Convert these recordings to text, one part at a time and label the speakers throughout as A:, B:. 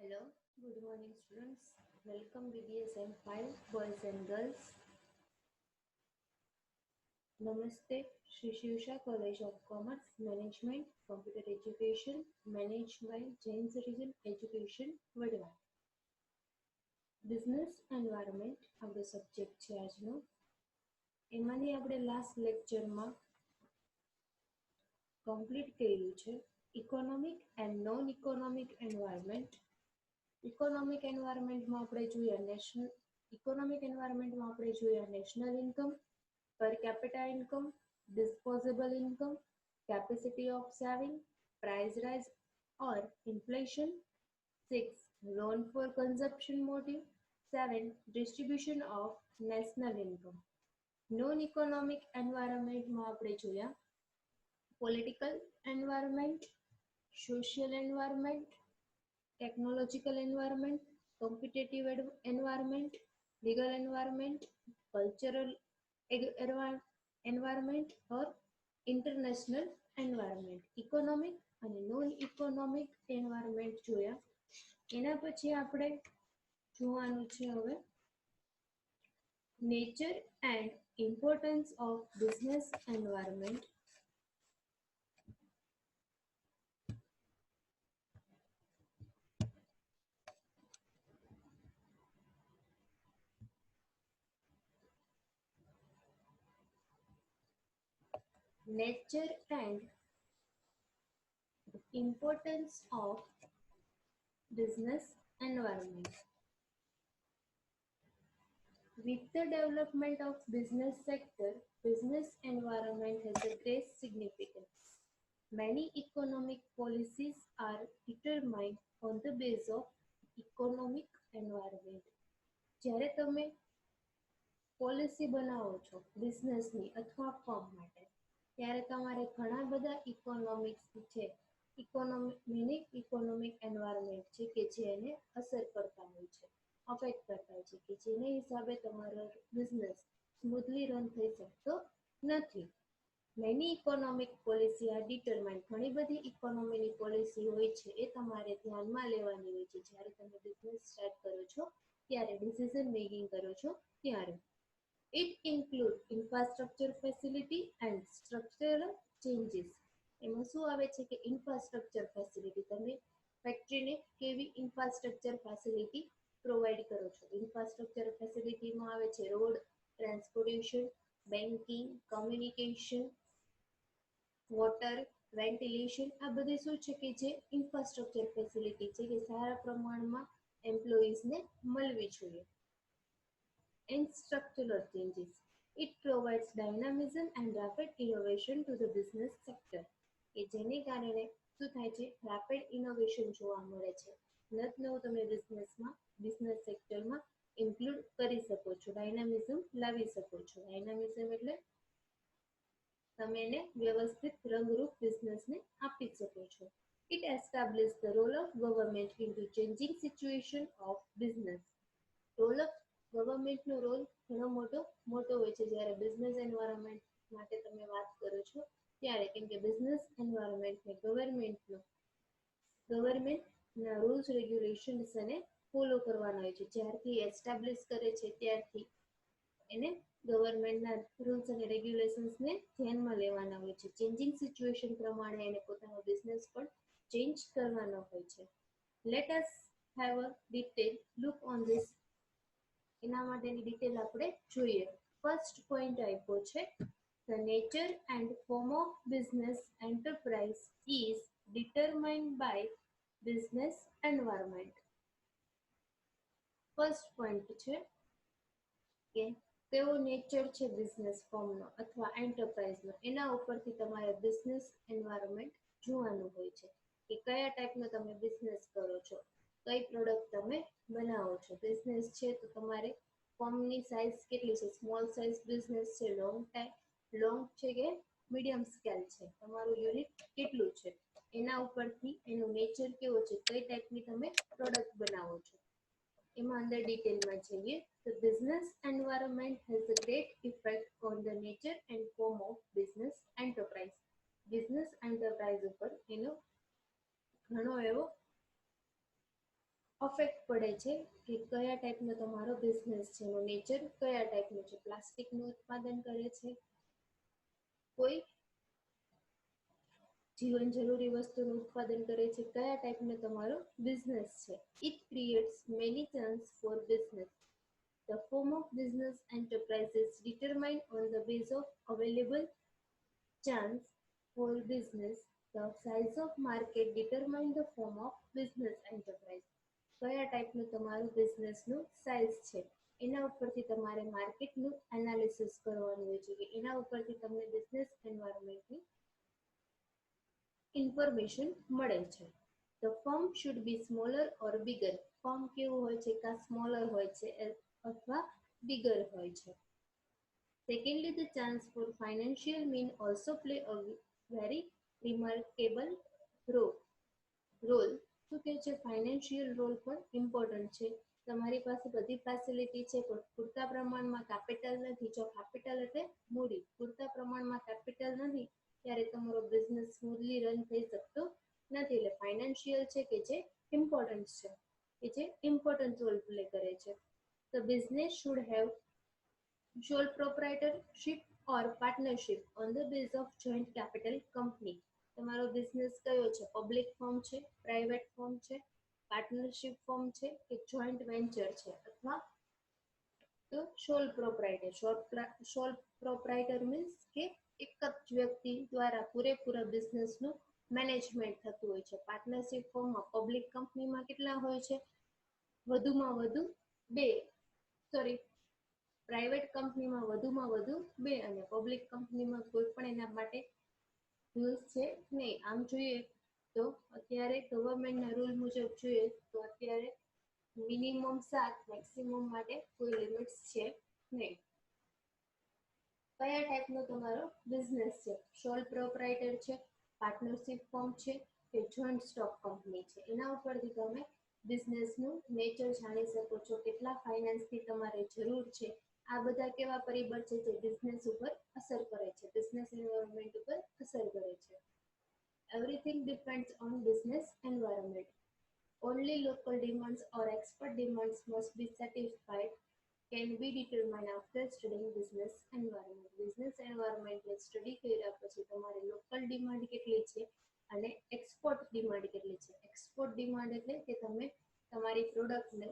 A: Hello, good morning students. Welcome BBSM 5 boys and girls. Namaste, Shri Shivsha College of Commerce, Management, Computer Education, managed by Jain Citizen Education, Vadva. Business environment આપણો subject છે આજનો. એમાંથી આપણે last લેક્ચરમાં complete કર્યું છે economic and non economic environment. Economic એન્વાયરમેન્ટમાં આપણે જોઈએ national income, per capita income, disposable income, capacity of saving, price rise or inflation. 6. Loan for consumption motive. 7. Distribution of national income. Non-economic environment માં આપણે જોયા political environment, social environment, technological environment, competitive environment, legal environment, cultural environment or international environment. Economic અને non economic environment જોયા. એના પછી આપણે જોવાનું છે હવે nature and importance of business environment. Nature and importance of business environment. With the development of business sector, business environment has a great significance. Many economic policies are determined on the basis of economic environment. જ્યારે તમે policy બનાવો છો બિઝનેસની અથવા firm માટે ત્યારે તમારે ઘણા બધા ઇકોનોમિક્સ છે ઇકોનોમિક એન્વાયરમેન્ટ છે કે જે એને અસર કરતા હોય છે, અફેક્ટ કરતા હોય છે, કે જેને હિસાબે તમારો બિઝનેસ સ્મૂથલી રન થઈ શકતો નથી. Many economic policy are determined. ઘણી બધી ઇકોનોમીની પોલિસી હોય છે એ તમારે ધ્યાનમાં લેવાની હોય છે જ્યારે તમે બિઝનેસ સ્ટાર્ટ કરો છો ત્યારે, ડિસિઝન મેકિંગ કરો છો ત્યારે. It includes infrastructure facility and structural changes. એમાં શું આવે છે કે ઇન્ફ્રાસ્ટ્રક્ચર ફેસિલિટી, તમે ફેક્ટરીને કેવી ઇન્ફ્રાસ્ટ્રક્ચર ફેસિલિટી પ્રોવાઈડ કરો છો. ઇન્ફ્રાસ્ટ્રક્ચર ફેસિલિટીમાં આવે છે road, transportation, banking, communication, water, ventilation. આ બધી શું છે કે જે ઇન્ફ્રાસ્ટ્રક્ચર ફેસિલિટી છે કે સારા પ્રમાણમાં એમ્પ્લોઈઝને મળવી જોઈએ. And structural changes. It provides dynamism and rapid innovation to the business sector. કે જેને કારણે શું થાય છે, રેપિડ ઇનોવેશન જોવા મળે છે. નવું તમે બિઝનેસ સેક્ટરમાં ઇન્ક્લુડ કરી શકો છો, ડાયનામિઝમ લાવી શકો છો. ડાયનામિઝમ એટલે તમે એને વ્યવસ્થિત રંગરૂપ બિઝનેસને આપી શકો છો. It establishes the role of government into changing situation of business. Role of ગવર્મેન્ટનો રોલ ઘણો મોટો હોય છે જ્યારે બિઝનેસ એન્વાયરમેન્ટ માટે તમે વાત કરો છો ત્યારે, કેમ કે બિઝનેસ એન્વાયરમેન્ટને ગવર્મેન્ટના રૂલ્સ રેગ્યુલેશન્સ એને ફોલો કરવાના હોય છે. જ્યારથી એસ્ટાબ્લિશ કરે છે ત્યારથી એને ગવર્મેન્ટના રૂલ્સ અને રેગ્યુલેશન્સને ધ્યાનમાં લેવાના હોય છે. ચેન્જિંગ સિચ્યુએશન પ્રમાણે એને પોતાનો બિઝનેસ પણ ચેન્જ કરવાનો હોય છે. Let us have a detail look on this. એના માટેની ડિટેલ આપણે જોઈએ. ફર્સ્ટ પોઈન્ટ આપ્યો છે, the nature and form of business enterprise is determined by business environment. First point છે કે કેવો નેચર છે બિઝનેસ ફર્મનો અથવા એન્ટરપ્રાઇઝનો, એના ઉપરથી તમારે બિઝનેસ એન્વાયરમેન્ટ જોવાનું હોય છે કે કયા ટાઈપનો તમે બિઝનેસ કરો છો, કઈ પ્રોડક્ટ તમે બનાવો છો. બિઝનેસ છે તો તમારે ફર્મની સાઇઝ કેટલી છે, સ્મોલ સાઇઝ બિઝનેસ છે, લોંગ છે કે મીડિયમ સ્કેલ છે, તમારું યુનિટ કેટલું છે, એના ઉપરથી એનું નેચર કેવો છે, કઈ ટાઈપની તમે પ્રોડક્ટ બનાવો છો. એમાં અંદર ડિટેલમાં જઈએ તો business environment has a great effect on the nature and form of business enterprise. Business enterprise ઉપર એનો ઘણો એવો અફેક્ટ પડે છે કે કયા ટાઈપનો તમારો બિઝનેસ છે, એનો નેચર કયા ટાઈપનો છે. પ્લાસ્ટિકનું ઉત્પાદન કરે છે, કોઈ જીવન જરૂરી વસ્તુનું ઉત્પાદન કરે છે, કયા ટાઈપનો તમારો બિઝનેસ છે. It creates many chance four business. The form of business enterprise is determined on the basis of available chance for business. The size of market determine the form of business enterprise. કયા ટાઈપનું તમારું બિઝનેસનું size છે એના ઉપરથી તમારે માર્કેટનું analysis કરવાનું હોય છે કે એના ઉપરથી તમને બિઝનેસ એન્વાયરમેન્ટની ઇન્ફોર્મેશન મળે છે. The firm should be smaller or bigger. Firm કેવું હોય છે કાં સ્મોલર હોય છે અથવા bigger હોય છે. Secondly, the chance for financial mean also play a very remarkable role. શું કે છે, ફાઇનાન્શિયલ રોલ પણ ઇમ્પોર્ટન્ટ છે. તમારી પાસે બધી ફેસિલિટી છે પણ પૂરતા પ્રમાણમાં કેપિટલ નથી. જો કેપિટલ એટલે મૂડી, પૂરતા પ્રમાણમાં કેપિટલ નથી ત્યારે તમારો બિઝનેસ સ્મૂથલી રન થઈ શકતો નથી. એટલે ફાઇનાન્શિયલ છે કે જે ઇમ્પોર્ટન્ટ છે, કે જે ઇમ્પોર્ટન્ટ રોલ પ્લે કરે છે. The business should have sole proprietorship or partnership on the basis of joint capital company. તમારો બિઝનેસ કયો છે, પબ્લિક ફર્મ છે, પ્રાઇવેટ ફર્મ છે, પાર્ટનરશિપ ફર્મ છે કે જોઈન્ટ વેન્ચર છે, અથવા તો સોલ પ્રોપ્રાઇટર મીન્સ કે એક જ વ્યક્તિ દ્વારા પૂરેપૂરા બિઝનેસનું મેનેજમેન્ટ થતું હોય છે. પાર્ટનરશિપ ફર્મમાં પબ્લિક કંપનીમાં કેટલા હોય છે, વધુમાં વધુ પ્રાઇવેટ કંપનીમાં વધુમાં વધુ 2 અને પબ્લિક કંપનીમાં કોઈ પણ એના માટે રૂલ્સ છે નહીં. આમ જોઈએ તો અત્યારે ગવર્મેન્ટના રૂલ મુજબ જોઈએ તો અત્યારે મિનિમમ 7, મેક્સિમમ માટે કોઈ લિમિટ્સ છે નહીં. કયા ટાઈપનો તમારો બિઝનેસ છે, સોલ પ્રોપ્રાઇટર છે, પાર્ટનરશિપ ફર્મ છે કે જોઈન્ટ સ્ટોક કંપની છે, એના ઉપરથી તમે બિઝનેસનું નેચર જાણી શકો છો. કેટલા ફાઇનાન્સની તમારે જરૂર છે, આ બધા કેવા પરિબળ છે જે બિઝનેસ ઉપર અસર કરે છે, બિઝનેસ એન્વાયરમેન્ટ ઉપર અસર કરે છે. Everything depends on business environment. Only local demands or expert demands must be satisfied can be determined after studying business environment. Business environment ને સ્ટડી કર્યા પછી તમારે લોકલ ડિમાન્ડ કેટલી છે અને એક્સપોર્ટ ડિમાન્ડ કેટલી છે. એક્સપોર્ટ ડિમાન્ડ એટલે કે તમે તમારી પ્રોડક્ટને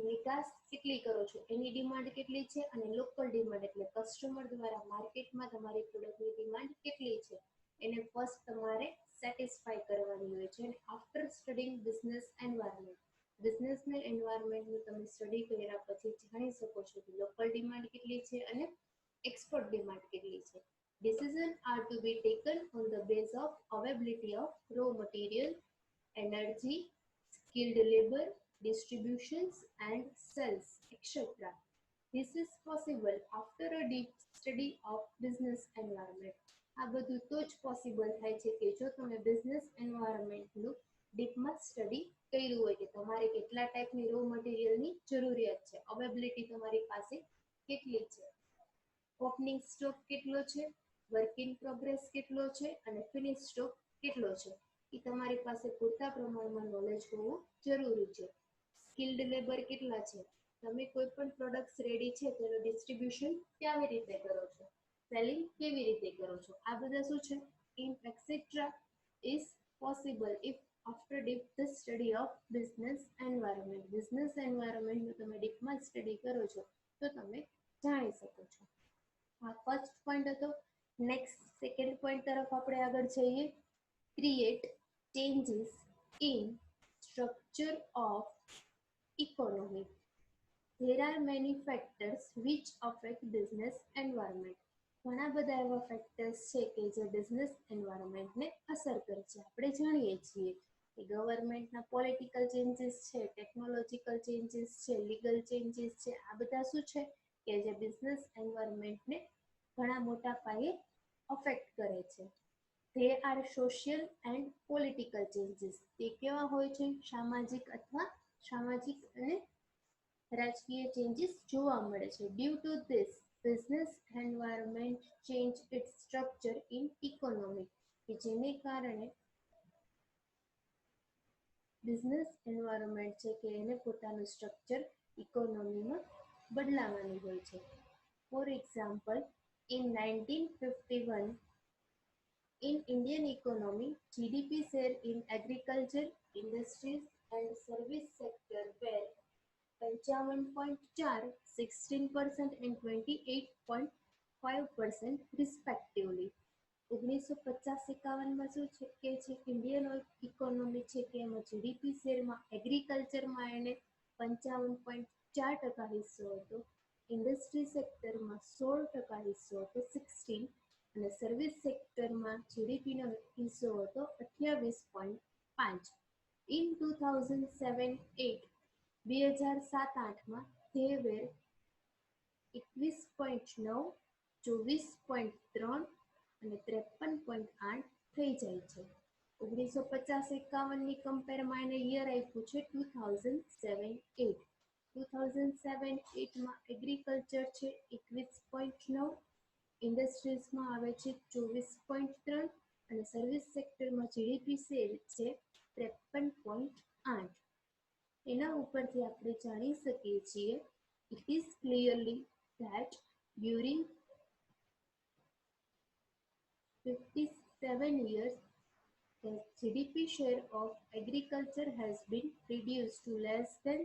A: નિકાસ કેટલી કરો છો એની ડિમાન્ડ કેટલી છે, અને લોકલ ડિમાન્ડ એટલે કસ્ટમર દ્વારા માર્કેટમાં તમારી પ્રોડક્ટની ડિમાન્ડ કેટલી છે એને ફર્સ્ટ તમારે સેટિસ્ફાઈ કરવાની હોય છે. અને આફ્ટર સ્ટડીંગ બિઝનેસ એન્વાયરમેન્ટ, બિઝનેસના એન્વાયરમેન્ટનું તમે સ્ટડી કર્યા પછી જાણી શકો છો કે લોકલ ડિમાન્ડ કેટલી છે અને એક્સપોર્ટ ડિમાન્ડ કેટલી છે. Decisions are to be taken on the basis of availability of raw material, energy, skilled labor, distributions and sales, etc. This is possible after a deep study of business environment. આ બધું તો જ possible થાય છે કે જો તમે business એન્વાયરમેન્ટનું ડીપમાં study કર્યું હોય કે તમારે કેટલા ટાઈપની રો મટીરિયલની જરૂરિયાત છે, અવેબિલિટી તમારી પાસે કેટલી છે, ઓપનિંગ સ્ટોક કેટલો છે, વર્ક ઇન પ્રોગ્રેસ કેટલો છે અને ફિનિશ સ્ટોક કેટલો છે, એ તમારી પાસે પૂરતા પ્રમાણમાં નોલેજ હોવું જરૂરી છે. સ્કિલ્ડ લેબર કેટલા છે, તમે કોઈ પણ પ્રોડક્ટ્સ રેડી છે તેનું ડિસ્ટ્રીબ્યુશન કેવી રીતે કરો છો, સેલિંગ કેવી રીતે કરો છો, આ બધા શું છે in etcetera is possible if after deep the study of business environment. Business એન્વાયરમેન્ટનું તમે ડીપમાં સ્ટડી કરો છો તો તમે જાણી શકો છો. આ ફર્સ્ટ પોઈન્ટ હતો. નેક્સ્ટ સેકન્ડ પોઈન્ટ તરફ આપણે આગળ જઈએ. Create changes in structure of economy. There are many factors which affect business environment. ઘણા બધા એવા ફેક્ટર્સ છે કે જે બિઝનેસ એન્વાયરમેન્ટને અસર કરે છે. આપણે જાણીએ છીએ કે ગવર્મેન્ટના પોલિટિકલ ચેન્જીસ છે, ટેકનોલોજીકલ ચેન્જીસ છે, લીગલ ચેન્જીસ છે, આ બધા શું છે કે જે બિઝનેસ એન્વાયરમેન્ટને ઘણા મોટા પાયે અફેક્ટ કરે છે. They are social and political changes. તે કેવા હોય છે, સામાજિક અને રાજકીય ચેન્જીસ જોવા મળે છે. Due to this, business environment change its structure in economy. કે જેને કારણે બિઝનેસ એન્વાયરમેન્ટ છે કે એને પોતાનું સ્ટ્રક્ચર ઇકોનોમીમાં બદલાવાનું હોય છે. For example, in 1951, in Indian economy, GDP share in agriculture, industries and service sector were 55.4, 16% and 28.5% respectively. 1950-51માં શું છે કે ઇન્ડિયન ઇકોનોમી છે કે એમાં જીડીપી શેરમાં એગ્રીકલ્ચરમાં એને 55.4% હિસ્સો હતો, ઇન્ડસ્ટ્રી સેક્ટરમાં 16% હિસ્સો હતો 16, અને સર્વિસ સેક્ટરમાં જીડીપીનો હિસ્સો હતો 28.5. ઇન 2007-8, 2007-8માં they were 21.9, 24.3 અને 53.8 થઈ જાય છે. 1950-51ની કમ્પેરમાં એને યર આપ્યું છે 2007-8. 2007-8માં એગ્રીકલ્ચર છે 21.9, ઇન્ડસ્ટ્રીઝમાં આવે છે 24.3 અને સર્વિસ સેક્ટરમાં જીડીપી શેર છે 53.8. એના ઉપરથી આપણે જાણી શકીએ છીએ it is clearly that during 57 years the GDP share of agriculture has been reduced to less than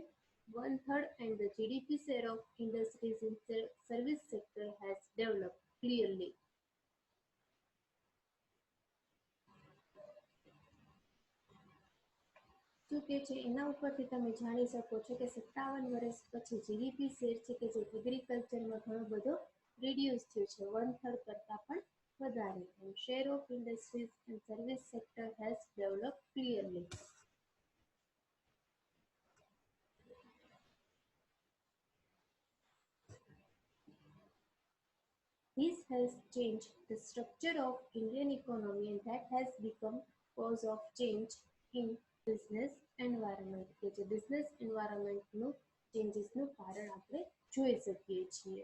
A: one third and the GDP share of industries in service sector has developed clearly. શું કે છે એના ઉપરથી તમે જાણી શકો છો કે 57 વર્ષ પછી જીડીપી શેર છે કે જે એગ્રીકલ્ચરમાં ઘણો બધો રિડ્યુસ થયો છે, 1/3 કરતાં પણ વધારે. Share of industries and service sector has develop clearly. This has changed the structure of Indian economy and that has become cause of change in business environment. કે જે બિઝનેસ એન્વાયરમેન્ટનું ચેન્જીસનું કારણ આપણે જોઈ શકીએ છીએ.